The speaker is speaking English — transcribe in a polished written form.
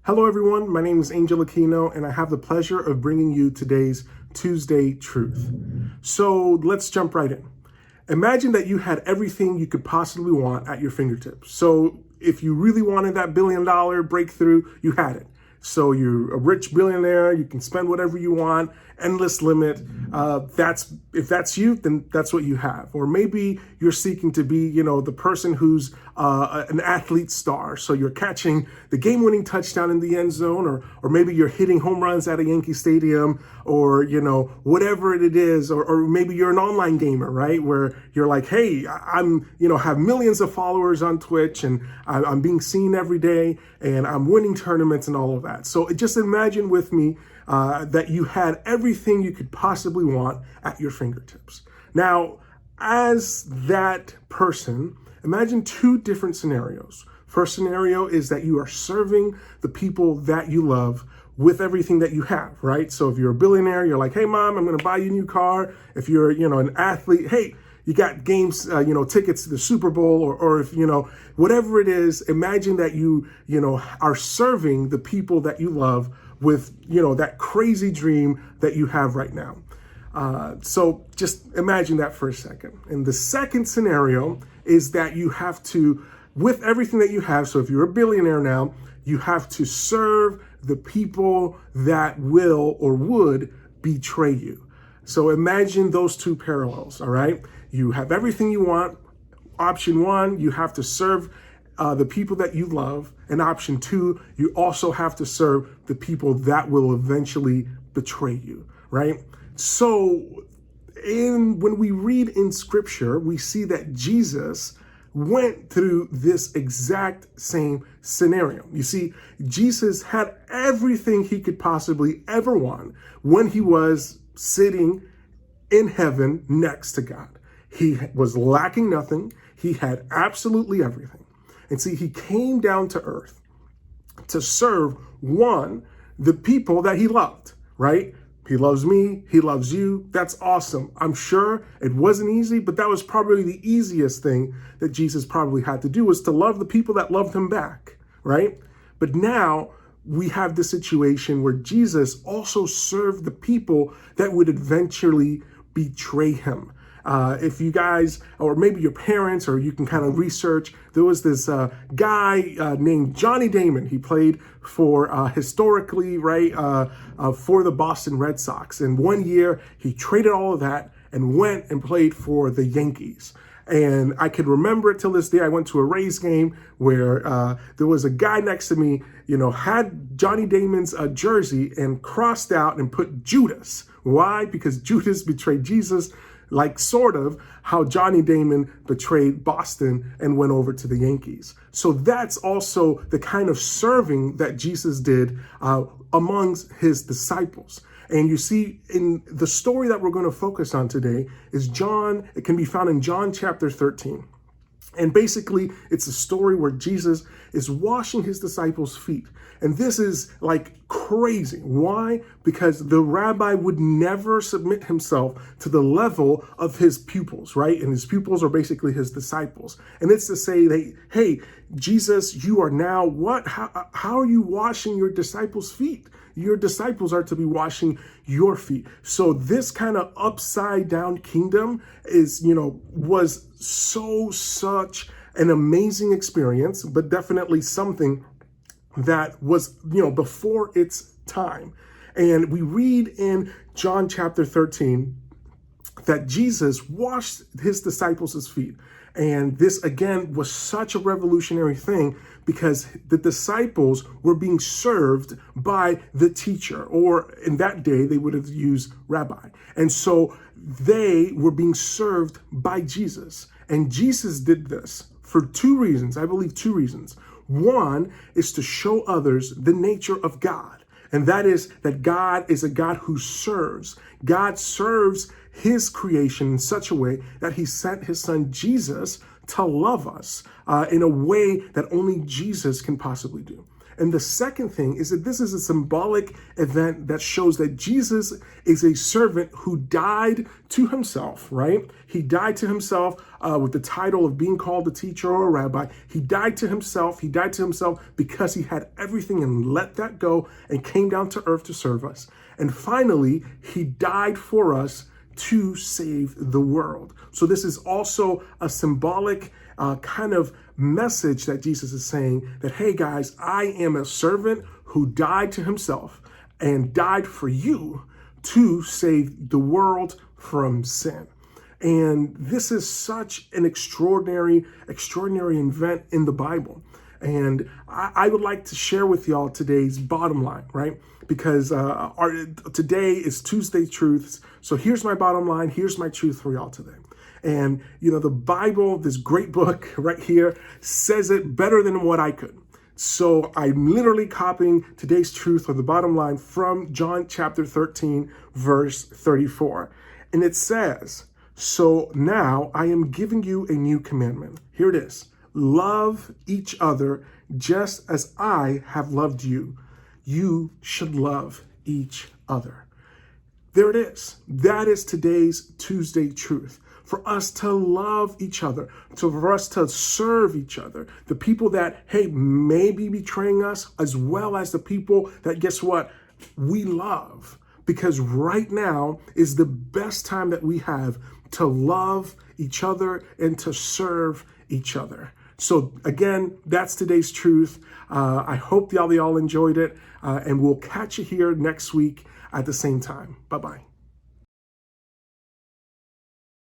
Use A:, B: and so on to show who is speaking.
A: Hello, everyone. My name is Angel Aquino, and I have the pleasure of bringing you today's Tuesday Truth. So let's jump right in. Imagine that you had everything you could possibly want at your fingertips. So if you really wanted that $1 billion breakthrough, you had it. So you're a rich billionaire, you can spend whatever you want, endless limit. If that's you, then that's what you have. Or maybe you're seeking to be, the person who's an athlete star. So you're catching the game-winning touchdown in the end zone, or maybe you're hitting home runs at a Yankee Stadium, or whatever it is, or maybe you're an online gamer, right? Where you're like, hey, I'm have millions of followers on Twitch, and I'm being seen every day, and I'm winning tournaments and all of that. So just imagine with me that you had everything you could possibly want at your fingertips. Now, as that person, imagine two different scenarios. First scenario is that you are serving the people that you love with everything that you have, right? So if you're a billionaire, you're like, hey, mom, I'm going to buy you a new car. If you're, an athlete, hey, you got games, tickets to the Super Bowl, or if, whatever it is, imagine that you are serving the people that you love with, that crazy dream that you have right now. So just imagine that for a second. And the second scenario is that you have to, with everything that you have, so if you're a billionaire now, you have to serve the people that will or would betray you. So imagine those two parallels, all right? You have everything you want. Option one, you have to serve the people that you love. And option two, you also have to serve the people that will eventually betray you, right? So when we read in scripture, we see that Jesus went through this exact same scenario. You see, Jesus had everything he could possibly ever want when he was sitting in heaven next to God. He was lacking nothing. He had absolutely everything. And see, he came down to earth to serve the people that he loved, right? He loves me. He loves you. That's awesome. I'm sure it wasn't easy, but that was probably the easiest thing that Jesus probably had to do, was to love the people that loved him back, right? But now we have the situation where Jesus also served the people that would eventually betray him. If you guys, or maybe your parents, or you can kind of research, there was this guy named Johnny Damon. He played for historically, right, for the Boston Red Sox. And one year he traded all of that and went and played for the Yankees. And I can remember it till this day. I went to a Rays game where there was a guy next to me, had Johnny Damon's jersey and crossed out and put Judas. Why? Because Judas betrayed Jesus, like sort of how Johnny Damon betrayed Boston and went over to the Yankees. So that's also the kind of serving that Jesus did amongst his disciples. And you see, in the story that we're going to focus on today is John. It can be found in John chapter 13. And basically, it's a story where Jesus is washing his disciples' feet. And this is like crazy. Why? Because the rabbi would never submit himself to the level of his pupils, right? And his pupils are basically his disciples. And it's to say that, hey, Jesus, you are now what? How are you washing your disciples' feet? Your disciples are to be washing your feet. So this kind of upside down kingdom was such an amazing experience, but definitely something that was, before its time. And we read in John chapter 13 that Jesus washed his disciples' feet. And this, again, was such a revolutionary thing because the disciples were being served by the teacher, or in that day, they would have used rabbi. And so they were being served by Jesus. And Jesus did this for two reasons. I believe two reasons. One is to show others the nature of God. And that is that God is a God who serves. God serves his creation in such a way that he sent his son Jesus to love us in a way that only Jesus can possibly do. And the second thing is that this is a symbolic event that shows that Jesus is a servant who died to himself, right? He died to himself with the title of being called a teacher or a rabbi. He died to himself. He died to himself because he had everything and let that go and came down to earth to serve us. And finally, he died for us to save the world. So this is also a symbolic kind of message that Jesus is saying that, hey guys, I am a servant who died to himself and died for you to save the world from sin. And this is such an extraordinary event in the Bible. And I would like to share with y'all today's bottom line, right? Because today is Tuesday Truths. So here's my bottom line. Here's my truth for y'all today. And, the Bible, this great book right here, says it better than what I could. So I'm literally copying today's truth or the bottom line from John chapter 13, verse 34. And it says, so now I am giving you a new commandment. Here it is. Love each other just as I have loved you. You should love each other. There it is. That is today's Tuesday truth. For us to love each other, for us to serve each other, the people that, hey, may be betraying us, as well as the people that, guess what, we love. Because right now is the best time that we have to love each other and to serve each other. So again, that's today's truth. I hope y'all enjoyed it, and we'll catch you here next week at the same time. Bye-bye.